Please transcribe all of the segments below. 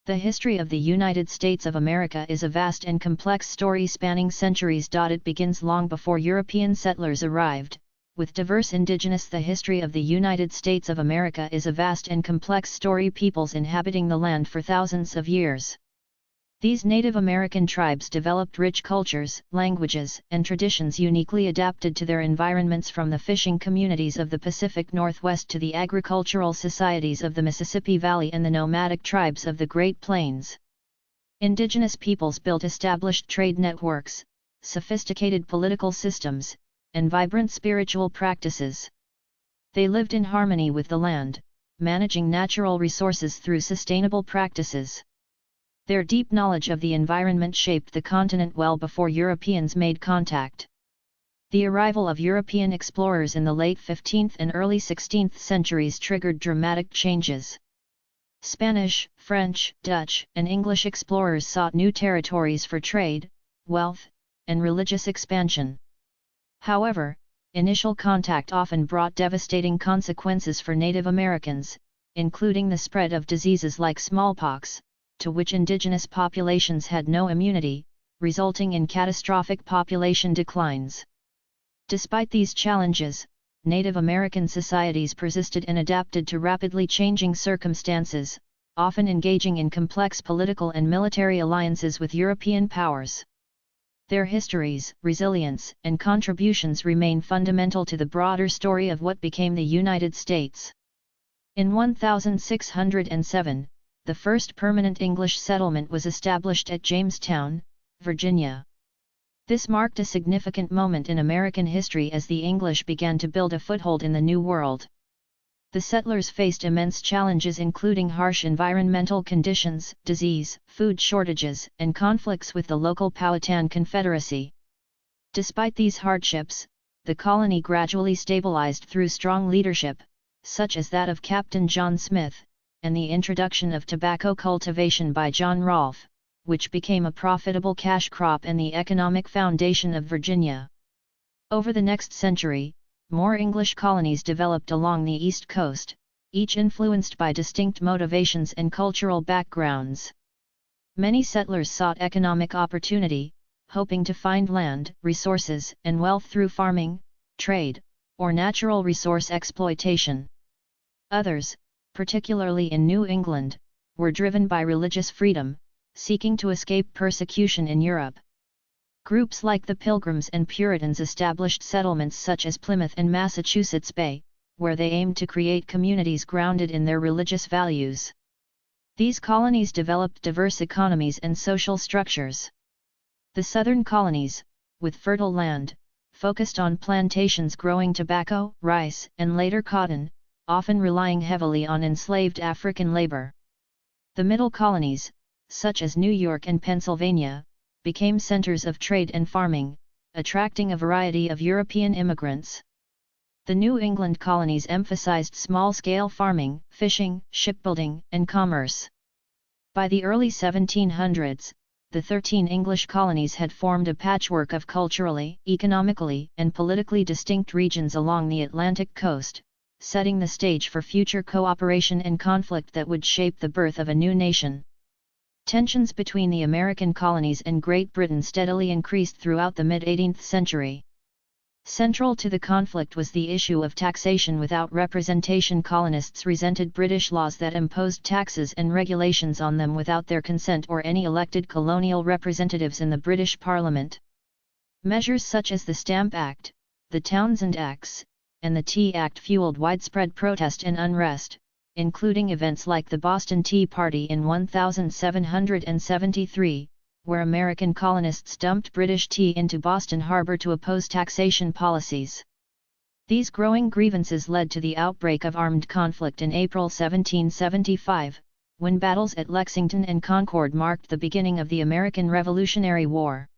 The history of the United States of America is a vast and complex story spanning centuries. It begins long before European settlers arrived, with diverse indigenous. The history of the United States of America is a vast and complex story, peoples inhabiting the land for thousands of years. These Native American tribes developed rich cultures, languages, and traditions uniquely adapted to their environments, from the fishing communities of the Pacific Northwest to the agricultural societies of the Mississippi Valley and the nomadic tribes of the Great Plains. Indigenous peoples built established trade networks, sophisticated political systems, and vibrant spiritual practices. They lived in harmony with the land, managing natural resources through sustainable practices. Their deep knowledge of the environment shaped the continent well before Europeans made contact. The arrival of European explorers in the late 15th and early 16th centuries triggered dramatic changes. Spanish, French, Dutch, and English explorers sought new territories for trade, wealth, and religious expansion. However, initial contact often brought devastating consequences for Native Americans, including the spread of diseases like smallpox, to which indigenous populations had no immunity, resulting in catastrophic population declines. Despite these challenges, Native American societies persisted and adapted to rapidly changing circumstances, often engaging in complex political and military alliances with European powers. Their histories, resilience, and contributions remain fundamental to the broader story of what became the United States. In 1607, the first permanent English settlement was established at Jamestown, Virginia. This marked a significant moment in American history as the English began to build a foothold in the New World. The settlers faced immense challenges, including harsh environmental conditions, disease, food shortages, and conflicts with the local Powhatan Confederacy. Despite these hardships, the colony gradually stabilized through strong leadership, such as that of Captain John Smith, and the introduction of tobacco cultivation by John Rolfe, which became a profitable cash crop and the economic foundation of Virginia. Over the next century, more English colonies developed along the East Coast, each influenced by distinct motivations and cultural backgrounds. Many settlers sought economic opportunity, hoping to find land, resources, and wealth through farming, trade, or natural resource exploitation. Others, particularly in New England, were driven by religious freedom, seeking to escape persecution in Europe. Groups like the Pilgrims and Puritans established settlements such as Plymouth and Massachusetts Bay, where they aimed to create communities grounded in their religious values. These colonies developed diverse economies and social structures. The southern colonies, with fertile land, focused on plantations growing tobacco, rice, and later cotton, often relying heavily on enslaved African labor. The middle colonies, such as New York and Pennsylvania, became centers of trade and farming, attracting a variety of European immigrants. The New England colonies emphasized small-scale farming, fishing, shipbuilding, and commerce. By the early 1700s, the 13 English colonies had formed a patchwork of culturally, economically, and politically distinct regions along the Atlantic coast, setting the stage for future cooperation and conflict that would shape the birth of a new nation. Tensions between the American colonies and Great Britain steadily increased throughout the mid-18th century. Central to the conflict was the issue of taxation without representation. Colonists resented British laws that imposed taxes and regulations on them without their consent or any elected colonial representatives in the British Parliament. Measures such as the Stamp Act, the Townshend Acts, and the Tea Act fueled widespread protest and unrest, including events like the Boston Tea Party in 1773, where American colonists dumped British tea into Boston Harbor to oppose taxation policies. These growing grievances led to the outbreak of armed conflict in April 1775, when battles at Lexington and Concord marked the beginning of the American Revolutionary War.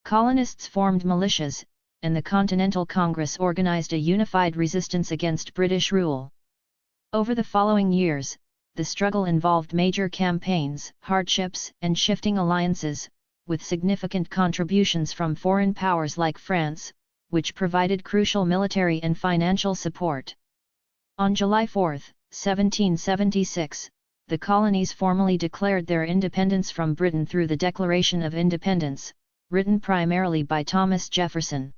Colonists formed militias, and the Continental Congress organized a unified resistance against British rule. Over the following years, the struggle involved major campaigns, hardships, and shifting alliances, with significant contributions from foreign powers like France, which provided crucial military and financial support. On July 4, 1776, the colonies formally declared their independence from Britain through the Declaration of Independence, written primarily by Thomas Jefferson.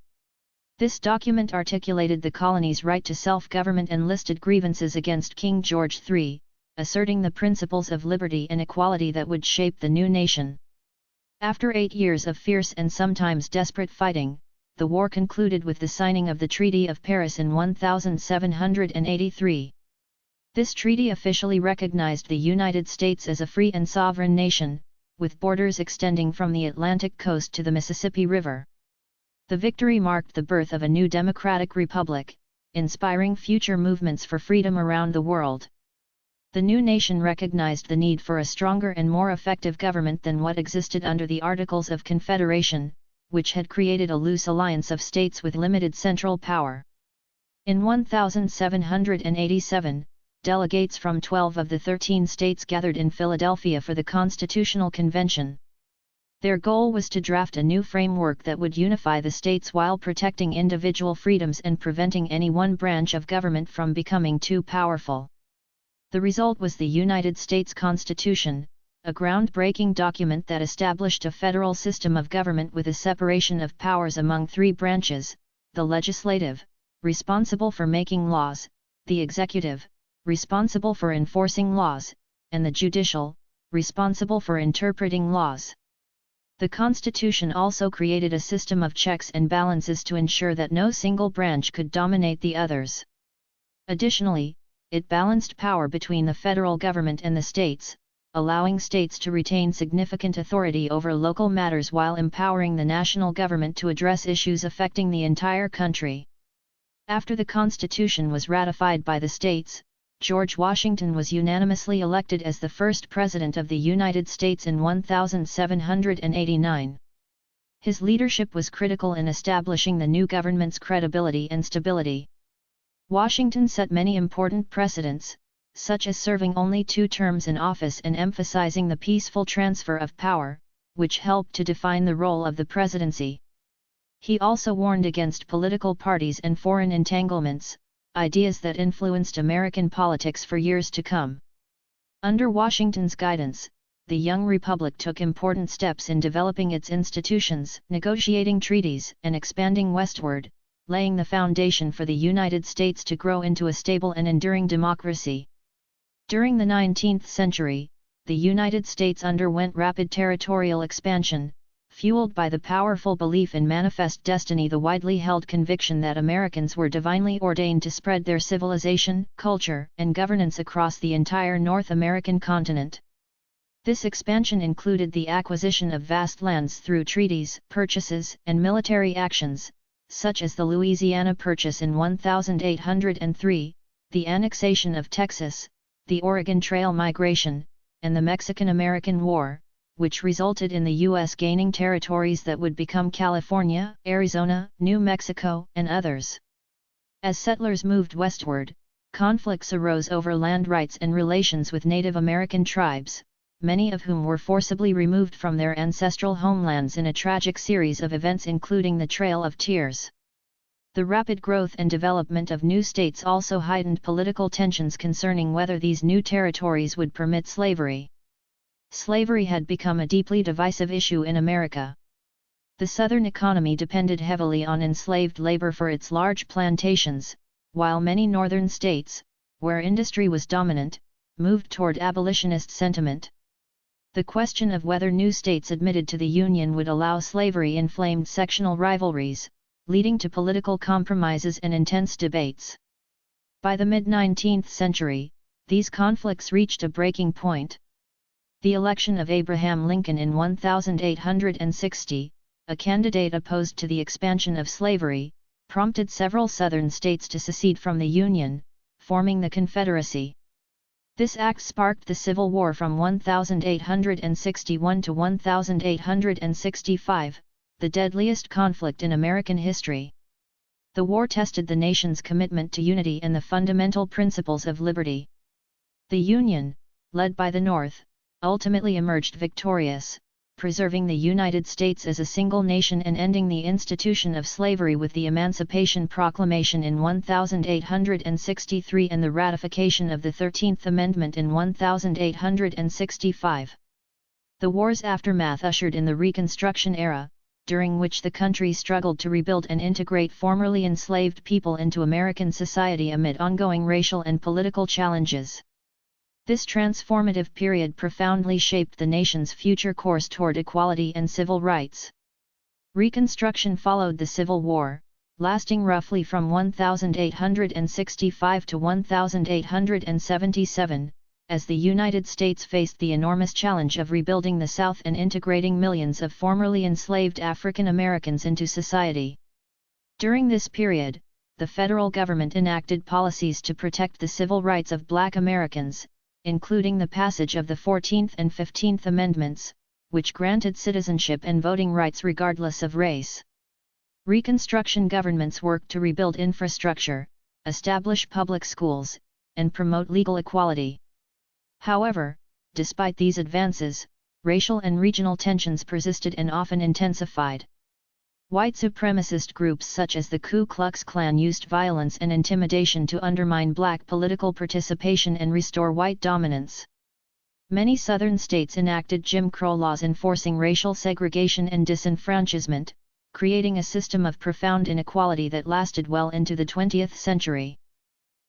This document articulated the colonies' right to self-government and listed grievances against King George III, asserting the principles of liberty and equality that would shape the new nation. After 8 years of fierce and sometimes desperate fighting, the war concluded with the signing of the Treaty of Paris in 1783. This treaty officially recognized the United States as a free and sovereign nation, with borders extending from the Atlantic coast to the Mississippi River. The victory marked the birth of a new democratic republic, inspiring future movements for freedom around the world. The new nation recognized the need for a stronger and more effective government than what existed under the Articles of Confederation, which had created a loose alliance of states with limited central power. In 1787, delegates from 12 of the 13 states gathered in Philadelphia for the Constitutional Convention. Their goal was to draft a new framework that would unify the states while protecting individual freedoms and preventing any one branch of government from becoming too powerful. The result was the United States Constitution, a groundbreaking document that established a federal system of government with a separation of powers among 3 branches: the legislative, responsible for making laws; the executive, responsible for enforcing laws; and the judicial, responsible for interpreting laws. The Constitution also created a system of checks and balances to ensure that no single branch could dominate the others. Additionally, it balanced power between the federal government and the states, allowing states to retain significant authority over local matters while empowering the national government to address issues affecting the entire country. After the Constitution was ratified by the states, George Washington was unanimously elected as the first President of the United States in 1789. His leadership was critical in establishing the new government's credibility and stability. Washington set many important precedents, such as serving only 2 terms in office and emphasizing the peaceful transfer of power, which helped to define the role of the presidency. He also warned against political parties and foreign entanglements, ideas that influenced American politics for years to come. Under Washington's guidance, the young republic took important steps in developing its institutions, negotiating treaties, and expanding westward, laying the foundation for the United States to grow into a stable and enduring democracy. During the 19th century, the United States underwent rapid territorial expansion, fueled by the powerful belief in manifest destiny, the widely held conviction that Americans were divinely ordained to spread their civilization, culture, and governance across the entire North American continent. This expansion included the acquisition of vast lands through treaties, purchases, and military actions, such as the Louisiana Purchase in 1803, the annexation of Texas, the Oregon Trail migration, and the Mexican-American War, which resulted in the U.S. gaining territories that would become California, Arizona, New Mexico, and others. As settlers moved westward, conflicts arose over land rights and relations with Native American tribes, many of whom were forcibly removed from their ancestral homelands in a tragic series of events including the Trail of Tears. The rapid growth and development of new states also heightened political tensions concerning whether these new territories would permit slavery. Slavery had become a deeply divisive issue in America. The Southern economy depended heavily on enslaved labor for its large plantations, while many Northern states, where industry was dominant, moved toward abolitionist sentiment. The question of whether new states admitted to the Union would allow slavery inflamed sectional rivalries, leading to political compromises and intense debates. By the mid-19th century, these conflicts reached a breaking point. The election of Abraham Lincoln in 1860, a candidate opposed to the expansion of slavery, prompted several Southern states to secede from the Union, forming the Confederacy. This act sparked the Civil War from 1861 to 1865, the deadliest conflict in American history. The war tested the nation's commitment to unity and the fundamental principles of liberty. The Union, led by the North, ultimately emerged victorious, preserving the United States as a single nation and ending the institution of slavery with the Emancipation Proclamation in 1863 and the ratification of the 13th Amendment in 1865. The war's aftermath ushered in the Reconstruction era, during which the country struggled to rebuild and integrate formerly enslaved people into American society amid ongoing racial and political challenges. This transformative period profoundly shaped the nation's future course toward equality and civil rights. Reconstruction followed the Civil War, lasting roughly from 1865 to 1877, as the United States faced the enormous challenge of rebuilding the South and integrating millions of formerly enslaved African Americans into society. During this period, the federal government enacted policies to protect the civil rights of Black Americans, including the passage of the 14th and 15th Amendments, which granted citizenship and voting rights regardless of race. Reconstruction governments worked to rebuild infrastructure, establish public schools, and promote legal equality. However, despite these advances, racial and regional tensions persisted and often intensified. White supremacist groups such as the Ku Klux Klan used violence and intimidation to undermine Black political participation and restore white dominance. Many Southern states enacted Jim Crow laws enforcing racial segregation and disenfranchisement, creating a system of profound inequality that lasted well into the 20th century.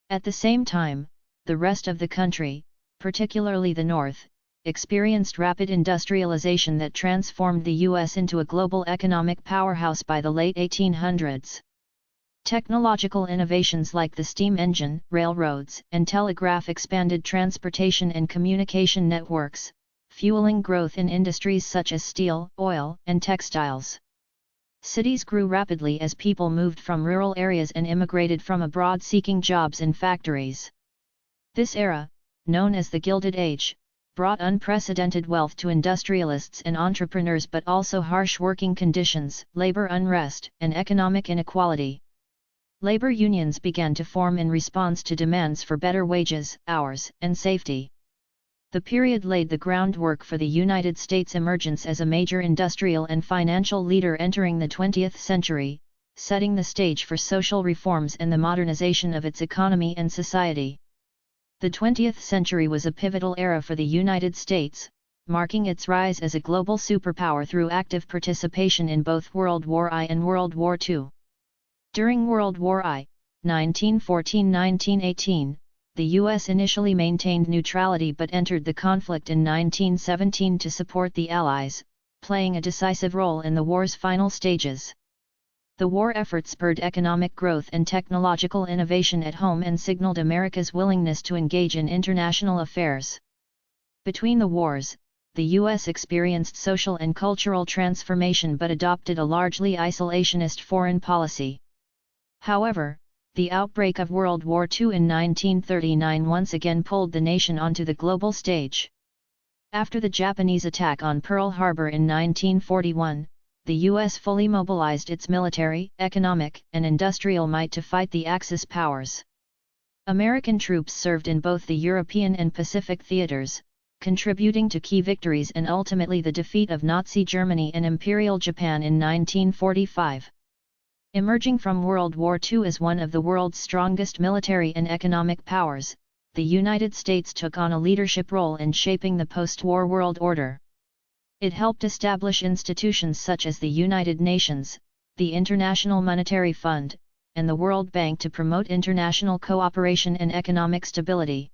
At the same time, the rest of the country, particularly the North, experienced rapid industrialization that transformed the U.S. into a global economic powerhouse by the late 1800s. Technological innovations like the steam engine, railroads, and telegraph expanded transportation and communication networks, fueling growth in industries such as steel, oil, and textiles. Cities grew rapidly as people moved from rural areas and immigrated from abroad seeking jobs in factories. This era, known as the Gilded Age, brought unprecedented wealth to industrialists and entrepreneurs but also harsh working conditions, labor unrest, and economic inequality. Labor unions began to form in response to demands for better wages, hours, and safety. The period laid the groundwork for the United States' emergence as a major industrial and financial leader entering the 20th century, setting the stage for social reforms and the modernization of its economy and society. The 20th century was a pivotal era for the United States, marking its rise as a global superpower through active participation in both World War I and World War II. During World War I, 1914–1918, the U.S. initially maintained neutrality but entered the conflict in 1917 to support the Allies, playing a decisive role in the war's final stages. The war effort spurred economic growth and technological innovation at home and signaled America's willingness to engage in international affairs. Between the wars, the U.S. experienced social and cultural transformation but adopted a largely isolationist foreign policy. However, the outbreak of World War II in 1939 once again pulled the nation onto the global stage. After the Japanese attack on Pearl Harbor in 1941, the U.S. fully mobilized its military, economic, and industrial might to fight the Axis powers. American troops served in both the European and Pacific theaters, contributing to key victories and ultimately the defeat of Nazi Germany and Imperial Japan in 1945. Emerging from World War II as one of the world's strongest military and economic powers, the United States took on a leadership role in shaping the post-war world order. It helped establish institutions such as the United Nations, the International Monetary Fund, and the World Bank to promote international cooperation and economic stability.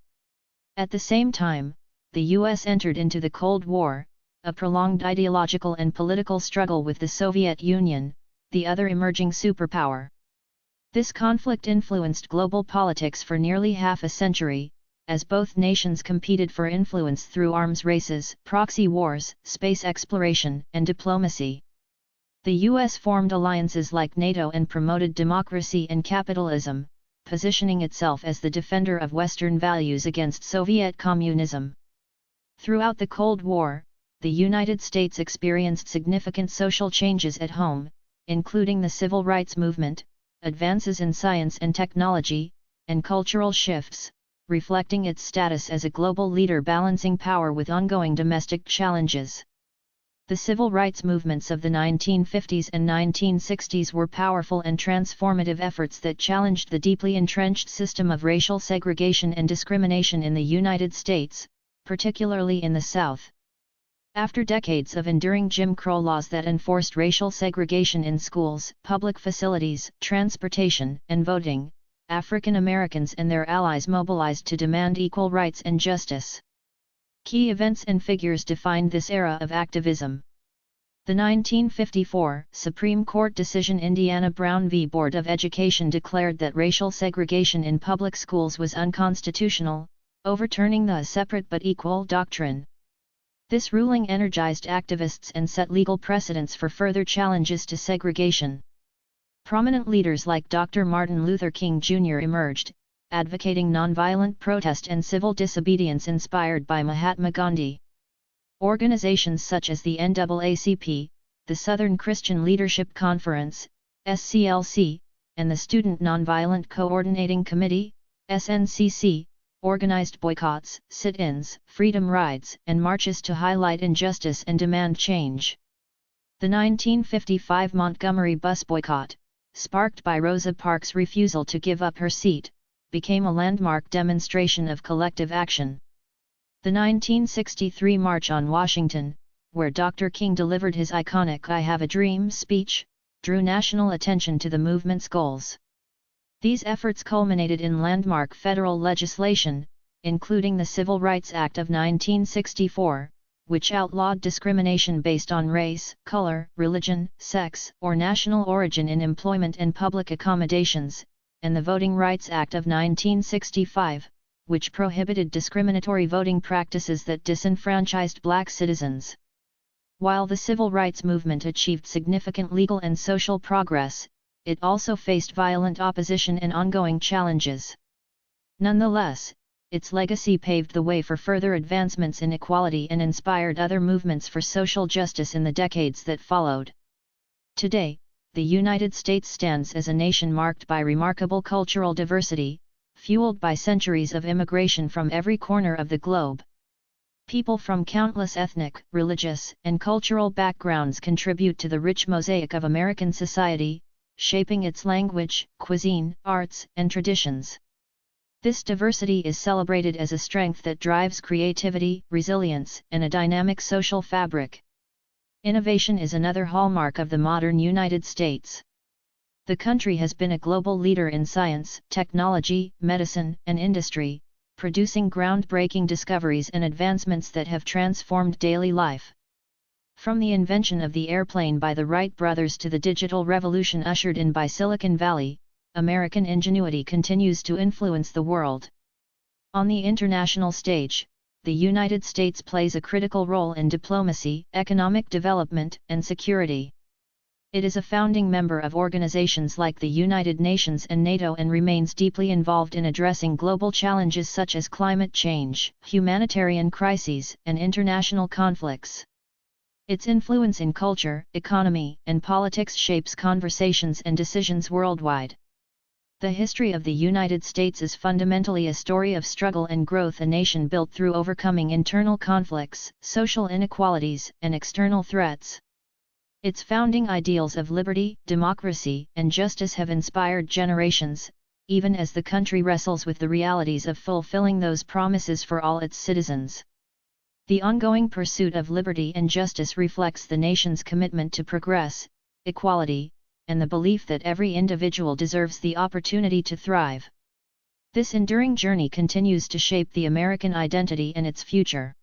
At the same time, the U.S. entered into the Cold War, a prolonged ideological and political struggle with the Soviet Union, the other emerging superpower. This conflict influenced global politics for nearly half a century, as both nations competed for influence through arms races, proxy wars, space exploration, and diplomacy. The U.S. formed alliances like NATO and promoted democracy and capitalism, positioning itself as the defender of Western values against Soviet communism. Throughout the Cold War, the United States experienced significant social changes at home, including the civil rights movement, advances in science and technology, and cultural shifts, reflecting its status as a global leader balancing power with ongoing domestic challenges. The civil rights movements of the 1950s and 1960s were powerful and transformative efforts that challenged the deeply entrenched system of racial segregation and discrimination in the United States, particularly in the South. After decades of enduring Jim Crow laws that enforced racial segregation in schools, public facilities, transportation, and voting, African Americans and their allies mobilized to demand equal rights and justice. Key events and figures defined this era of activism. The 1954 Supreme Court decision Indiana Brown v. Board of Education declared that racial segregation in public schools was unconstitutional, overturning the separate but equal doctrine. This ruling energized activists and set legal precedents for further challenges to segregation. Prominent leaders like Dr. Martin Luther King Jr. emerged, advocating nonviolent protest and civil disobedience inspired by Mahatma Gandhi. Organizations such as the NAACP, the Southern Christian Leadership Conference, SCLC, and the Student Nonviolent Coordinating Committee, SNCC, organized boycotts, sit-ins, freedom rides, and marches to highlight injustice and demand change. The 1955 Montgomery bus boycott, sparked by Rosa Parks' refusal to give up her seat, became a landmark demonstration of collective action. The 1963 March on Washington, where Dr. King delivered his iconic "I Have a Dream" speech, drew national attention to the movement's goals. These efforts culminated in landmark federal legislation, including the Civil Rights Act of 1964, which outlawed discrimination based on race, color, religion, sex, or national origin in employment and public accommodations, and the Voting Rights Act of 1965, which prohibited discriminatory voting practices that disenfranchised black citizens. While the civil rights movement achieved significant legal and social progress, it also faced violent opposition and ongoing challenges. Nonetheless, its legacy paved the way for further advancements in equality and inspired other movements for social justice in the decades that followed. Today, the United States stands as a nation marked by remarkable cultural diversity, fueled by centuries of immigration from every corner of the globe. People from countless ethnic, religious, and cultural backgrounds contribute to the rich mosaic of American society, shaping its language, cuisine, arts, and traditions. This diversity is celebrated as a strength that drives creativity, resilience, and a dynamic social fabric. Innovation is another hallmark of the modern United States. The country has been a global leader in science, technology, medicine, and industry, producing groundbreaking discoveries and advancements that have transformed daily life. From the invention of the airplane by the Wright brothers to the digital revolution ushered in by Silicon Valley, American ingenuity continues to influence the world. On the international stage, the United States plays a critical role in diplomacy, economic development, and security. It is a founding member of organizations like the United Nations and NATO and remains deeply involved in addressing global challenges such as climate change, humanitarian crises, and international conflicts. Its influence in culture, economy, and politics shapes conversations and decisions worldwide. The history of the United States is fundamentally a story of struggle and growth, a nation built through overcoming internal conflicts, social inequalities, and external threats. Its founding ideals of liberty, democracy, and justice have inspired generations, even as the country wrestles with the realities of fulfilling those promises for all its citizens. The ongoing pursuit of liberty and justice reflects the nation's commitment to progress, equality, and the belief that every individual deserves the opportunity to thrive. This enduring journey continues to shape the American identity and its future.